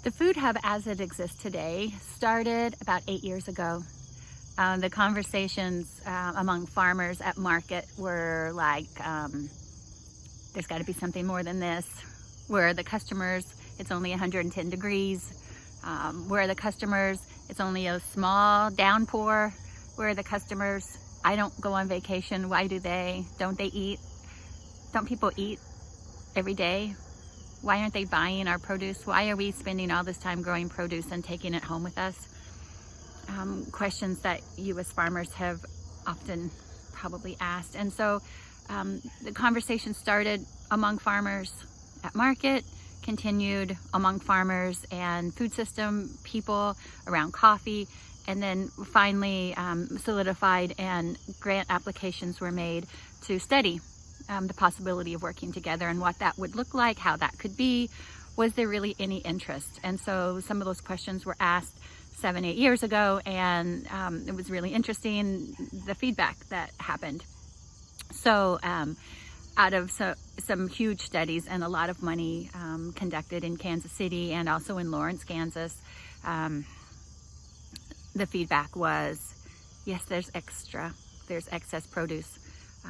The Food Hub as it exists today started about 8 years ago. The conversations among farmers at market were like, there's got to be something more than this. Where are the customers? It's only 110 degrees. Where are the customers? It's only a small downpour. Where are the customers? I don't go on vacation. Why do they? Don't they eat? Don't people eat every day? Why aren't they buying our produce? Why are we spending all this time growing produce and taking it home with us? Questions that you as farmers have often probably asked. And so the conversation started among farmers at market, continued among farmers and food system people around coffee, and then finally solidified, and grant applications were made to study the possibility of working together and what that would look like, how that could be. Was there really any interest? And so some of those questions were asked 7-8 years ago, and it was really interesting, the feedback that happened. So out of some huge studies and a lot of money conducted in Kansas City and also in Lawrence, Kansas, the feedback was, yes, there's excess produce.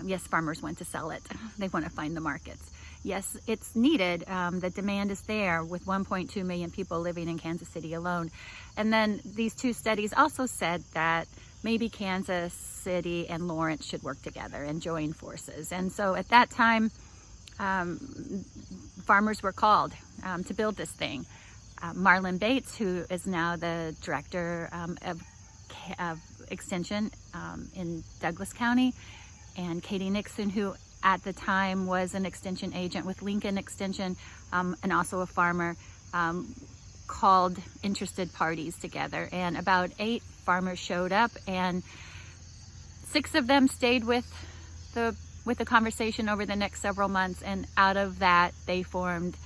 Yes, farmers want to sell it. They want to find the markets. Yes, it's needed. The demand is there with 1.2 million people living in Kansas City alone. And then these two studies also said that maybe Kansas City and Lawrence should work together and join forces. And so at that time, farmers were called to build this thing. Marlon Bates, who is now the director of Extension in Douglas County, and Katie Nixon, who at the time was an extension agent with Lincoln Extension and also a farmer, called interested parties together. And about 8 farmers showed up, and 6 of them stayed with the conversation over the next several months. And out of that, they formed,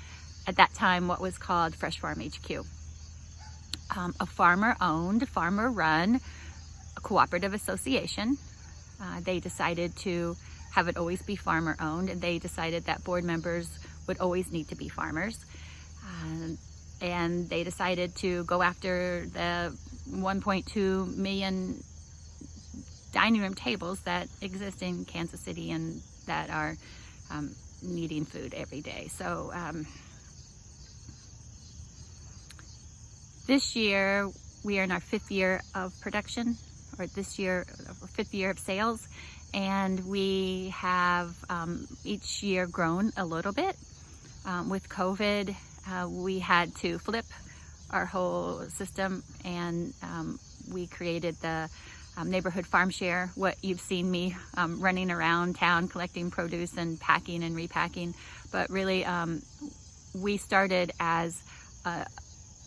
at that time, what was called Fresh Farm HQ, a farmer-owned, farmer-run cooperative association. They decided to have it always be farmer-owned. They decided that board members would always need to be farmers. And they decided to go after the 1.2 million dining room tables that exist in Kansas City and that are needing food every day. So this year, we are in our 5th year of production, or this year, 5th year of sales. And we have each year grown a little bit. With COVID, we had to flip our whole system, and we created the neighborhood farm share, what you've seen me running around town collecting produce and packing and repacking. But really, we started as an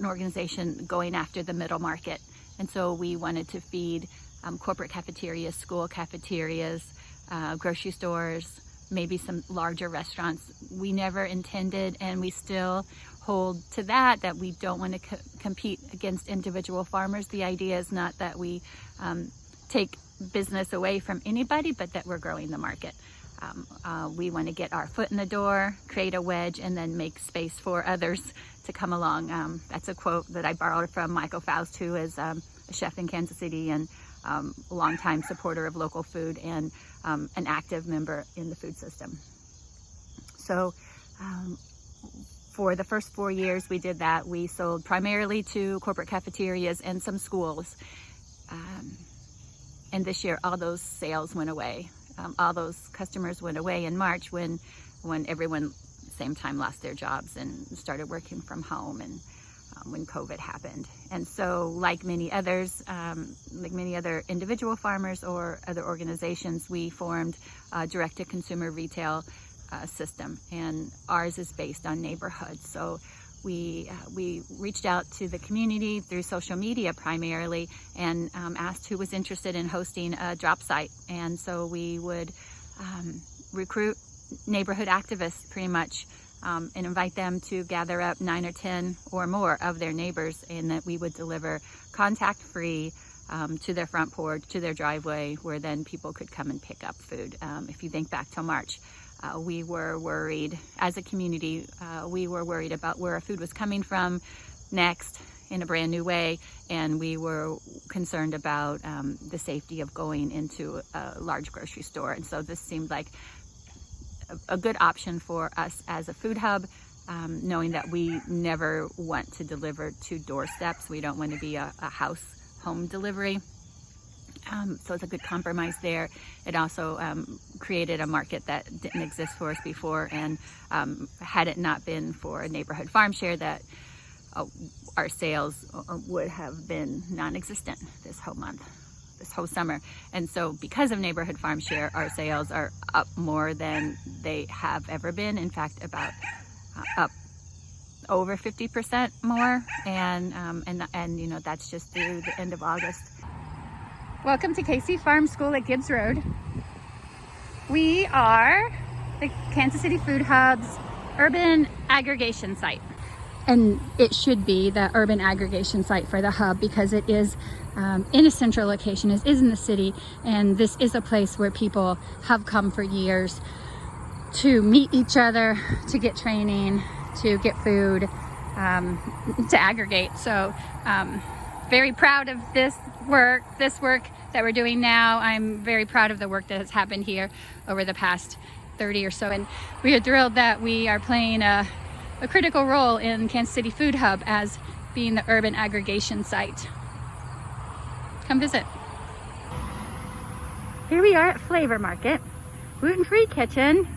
organization going after the middle market. And so we wanted to feed corporate cafeterias, school cafeterias, grocery stores, maybe some larger restaurants. We never intended, and we still hold to that we don't want to compete against individual farmers. The idea is not that we take business away from anybody, but that we're growing the market. We want to get our foot in the door, create a wedge, and then make space for others to come along. That's a quote that I borrowed from Michael Faust, who is a chef in Kansas City and a longtime supporter of local food and an active member in the food system. So for the first 4 years we did that. We sold primarily to corporate cafeterias and some schools. And this year all those sales went away. All those customers went away in March when everyone same time lost their jobs and started working from home, and when COVID happened. And so like many others, like many other individual farmers or other organizations, we formed a direct-to-consumer retail system, and ours is based on neighborhoods. So we reached out to the community through social media primarily, and asked who was interested in hosting a drop site. And so we would recruit neighborhood activists pretty much, and invite them to gather up 9 or 10 or more of their neighbors, and that we would deliver contact-free to their front porch, to their driveway, where then people could come and pick up food. If you think back to March, we were worried as a community. We were worried about where our food was coming from. next in a brand new way, and we were concerned about the safety of going into a large grocery store. And so this seemed like a good option for us as a food hub, knowing that we never want to deliver to doorsteps. We don't want to be a home delivery. So it's a good compromise there. It also created a market that didn't exist for us before, and had it not been for a neighborhood farm share, that our sales would have been non-existent this whole month, this whole summer. And so because of neighborhood farm share, our sales are up more than they have ever been. In fact, about up over 50% more, and you know, that's just through the end of August. Welcome to KC Farm School at Gibbs Road. We are the Kansas City Food Hub's urban aggregation site. And it should be the urban aggregation site for the hub, because it is in a central location, it is in the city, and this is a place where people have come for years to meet each other, to get training, to get food, to aggregate. So very proud of this work that we're doing now. I'm very proud of the work that has happened here over the past 30 or so, and we are thrilled that we are playing a critical role in Kansas City Food Hub as being the urban aggregation site. Come visit. Here we are at Flavor Market, gluten-free kitchen,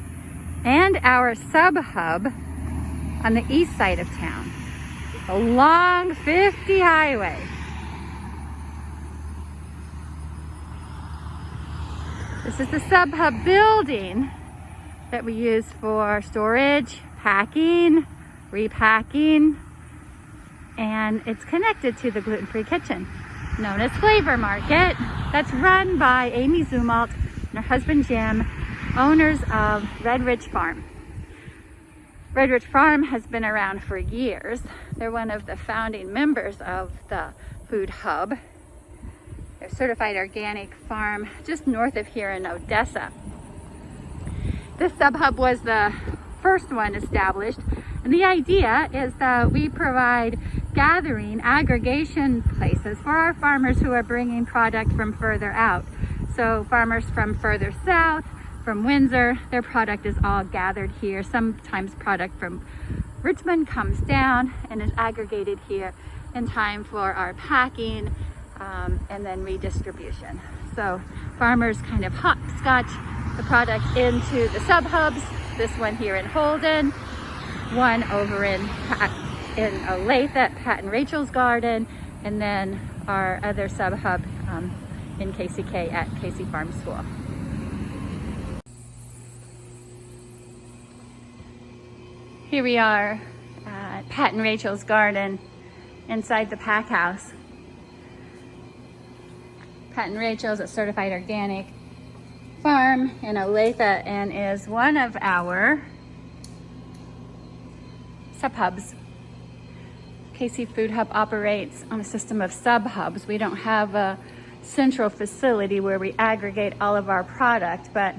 and our sub-hub on the east side of town, along 50 highway. This is the sub-hub building that we use for storage, packing, repacking, and it's connected to the gluten-free kitchen, known as Flavor Market, that's run by Amy Zumalt and her husband Jim, owners of Red Ridge Farm. Red Ridge Farm has been around for years. They're one of the founding members of the Food Hub. They're a certified organic farm just north of here in Odessa. This sub-hub was the first one established, and the idea is that we provide gathering, aggregation places for our farmers who are bringing product from further out. So farmers from further south, from Windsor, their product is all gathered here. Sometimes product from Richmond comes down and is aggregated here in time for our packing and then redistribution. So farmers kind of hopscotch the product into the sub-hubs. This one here in Holden, one over in Olathe at Pat and Rachel's garden, and then our other sub-hub in KCK at KC Farm School. Here we are at Pat and Rachel's garden inside the pack house. Pat and Rachel's a certified organic farm in Olathe and is one of our sub-hubs. KC Food Hub operates on a system of sub-hubs. We don't have a central facility where we aggregate all of our product, but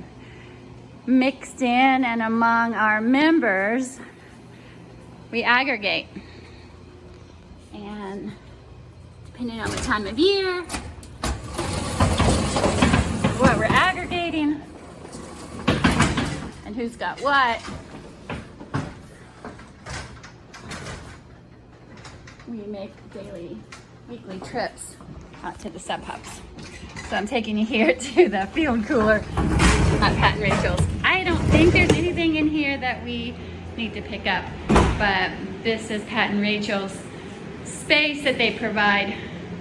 mixed in and among our members, we aggregate. And depending on the time of year, what we're aggregating, and who's got what, we make weekly trips out to the sub-hubs. So I'm taking you here to the field cooler at Pat and Rachel's. I don't think there's anything in here that we need to pick up, but this is Pat and Rachel's space that they provide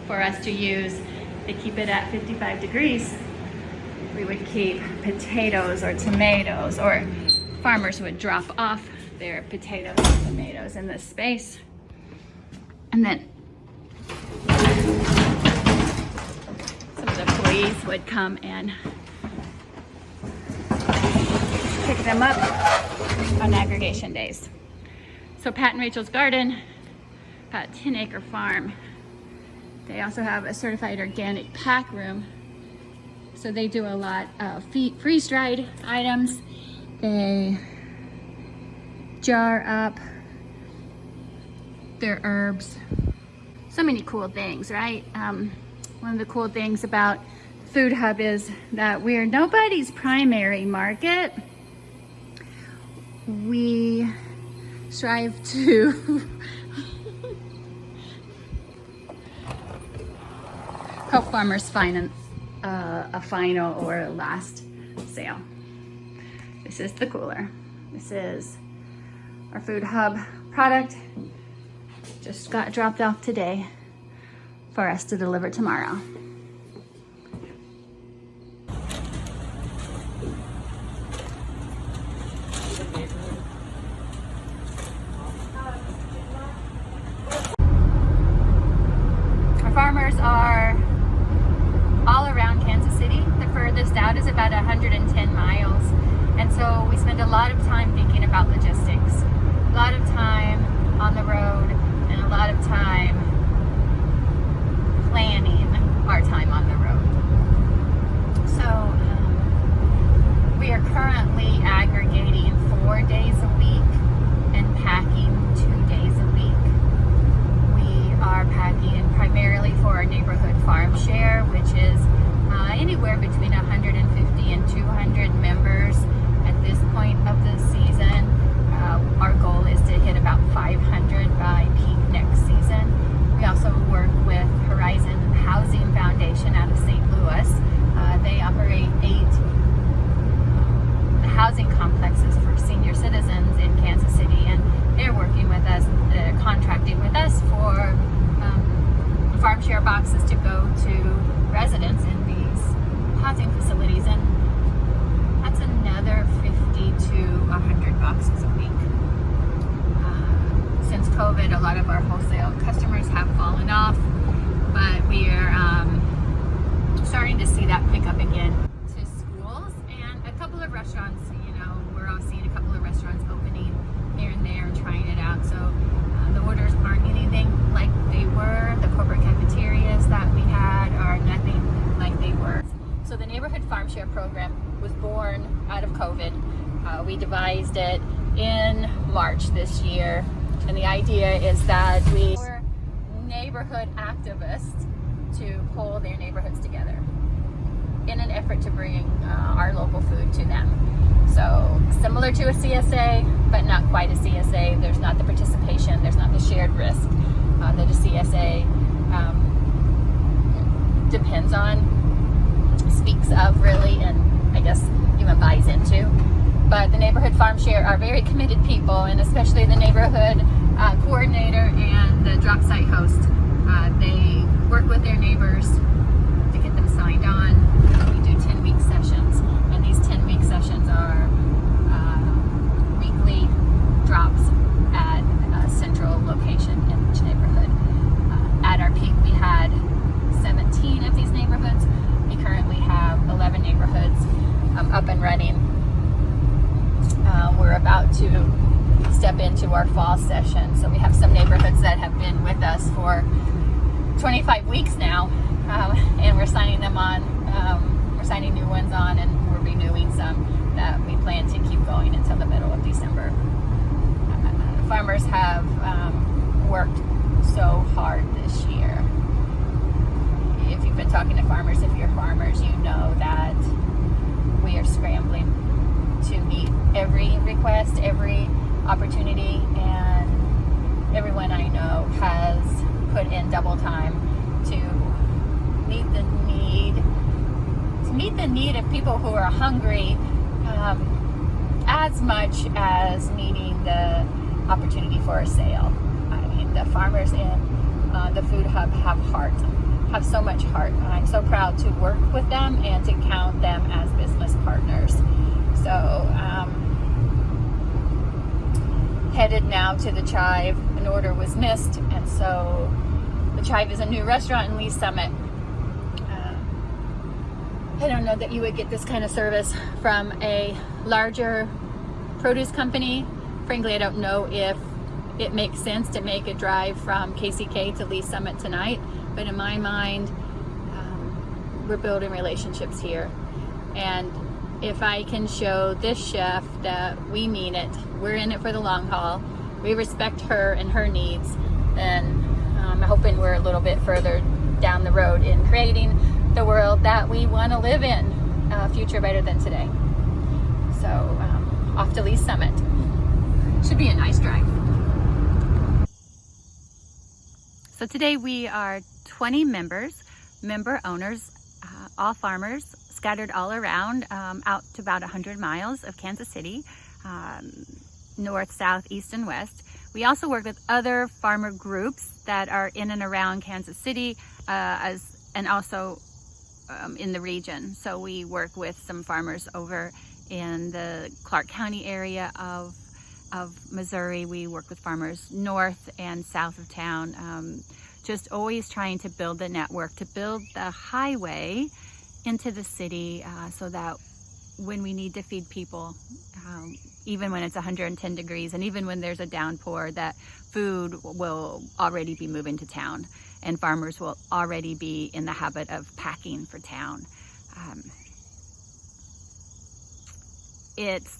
for us to use. They keep it at 55 degrees. We would keep potatoes or tomatoes, or farmers would drop off their potatoes and tomatoes in this space. And then some of the employees would come and pick them up on aggregation days. So Pat and Rachel's garden, about a 10-acre farm. They also have a certified organic pack room. So they do a lot of freeze-dried items. They jar up their herbs. So many cool things, right? One of the cool things about Food Hub is that we're nobody's primary market. We strive to help farmers find a final or a last sale. This is the cooler. This is our Food Hub product. Just got dropped off today for us to deliver tomorrow. Our farmers are all around Kansas City. The furthest out is about 110 miles. And so we spend a lot of time thinking about logistics, a lot of time on the road, and a lot of time planning our time on the road. So we are currently aggregating 4 days a week and packing 2 days a week. We are packing primarily for our neighborhood farm share, which is anywhere between 150 and 200 members at this point of the season. Our goal is to hit about 500 by peak next season. We also work with Horizon Housing Foundation out of St. Louis. They operate 8 housing complexes for senior citizens in Kansas City, and they're working with us, contracting with us for farm share boxes to go to residents in these housing facilities, and that's another 50 to 100 boxes a week. Since COVID, a lot of our wholesale customers have fallen off, but we are starting to see that pick up again. To schools and a couple of restaurants, we're all seeing a couple of restaurants opening here and there and trying it out. So the orders aren't anything like they were. The corporate cafeterias that we had are nothing like they were. So the Neighborhood Farm Share program was born out of COVID. We devised it in March this year. And the idea is that we were neighborhood activists to pull their neighborhoods together in an effort to bring our local food to them. So similar to a CSA, but not quite a CSA. There's not the participation, there's not the shared risk that a CSA depends on, speaks of really, and I guess even buys into. But the Neighborhood Farm Share are very committed people, and especially the neighborhood coordinator and the drop site host. They work with their neighbors to get them signed on. We do 10-week sessions, and these 10-week sessions are weekly drops at a central location in each neighborhood. At our peak, we had 17 of these neighborhoods. We currently have 11 neighborhoods up and running. We're about to step into our fall session. So we have some neighborhoods that have been with us for 25 weeks now, and we're signing them on. We're signing new ones on, and we're renewing some that we plan to keep going until the middle of December. Farmers have worked so hard this year. If you've been talking to farmers, if you're farmers, you know that we are scrambling to meet every request, every opportunity, and everyone I know has put in double time to meet the need of people who are hungry, as much as needing the opportunity for a sale. I mean, the farmers in the Food Hub have so much heart, and I'm so proud to work with them and to count them as business partners. So headed now to the Chive. An order was missed, and so the Chive is a new restaurant in Lee Summit. I don't know that you would get this kind of service from a larger produce company. Frankly, I don't know if it makes sense to make a drive from KCK to Lee Summit tonight, but in my mind, we're building relationships here. And if I can show this chef that we mean it, we're in it for the long haul, we respect her and her needs, and I'm hoping we're a little bit further down the road in creating the world that we want to live in, a future better than today. So off to Lee's Summit. Should be a nice drive. So today we are 20 member owners, all farmers, scattered all around, out to about 100 miles of Kansas City, north, south, east, and west. We also work with other farmer groups that are in and around Kansas City, and also in the region. So we work with some farmers over in the Clark County area of Missouri. We work with farmers north and south of town, just always trying to build the network, to build the highway into the city, so that when we need to feed people, even when it's 110 degrees and even when there's a downpour, that food will already be moving to town and farmers will already be in the habit of packing for town. It's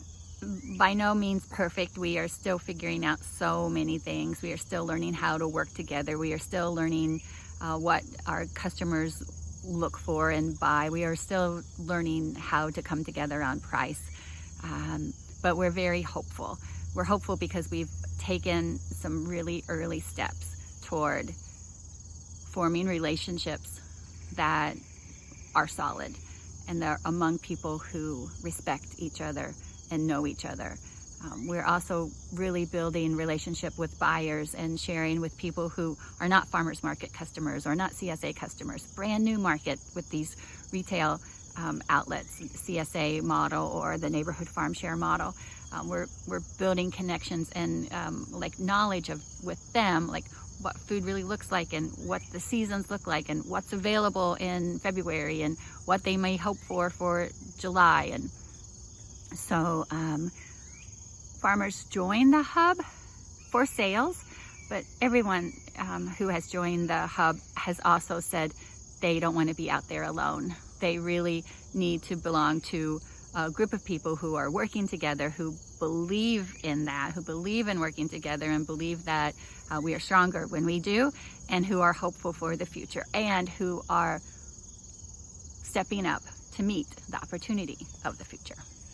by no means perfect. We are still figuring out so many things. We are still learning how to work together. We are still learning what our customers look for and buy. We are still learning how to come together on price. But we're very hopeful. We're hopeful because we've taken some really early steps toward forming relationships that are solid and they're among people who respect each other and know each other. We're also really building relationship with buyers and sharing with people who are not farmers market customers or not CSA customers. Brand new market with these retail outlets, CSA model or the neighborhood farm share model. We're building connections and like knowledge with them, like what food really looks like and what the seasons look like and what's available in February and what they may hope for July. And so farmers join the hub for sales, but everyone who has joined the hub has also said they don't want to be out there alone. They really need to belong to a group of people who are working together, who believe in that, who believe in working together and believe that we are stronger when we do, and who are hopeful for the future and who are stepping up to meet the opportunity of the future.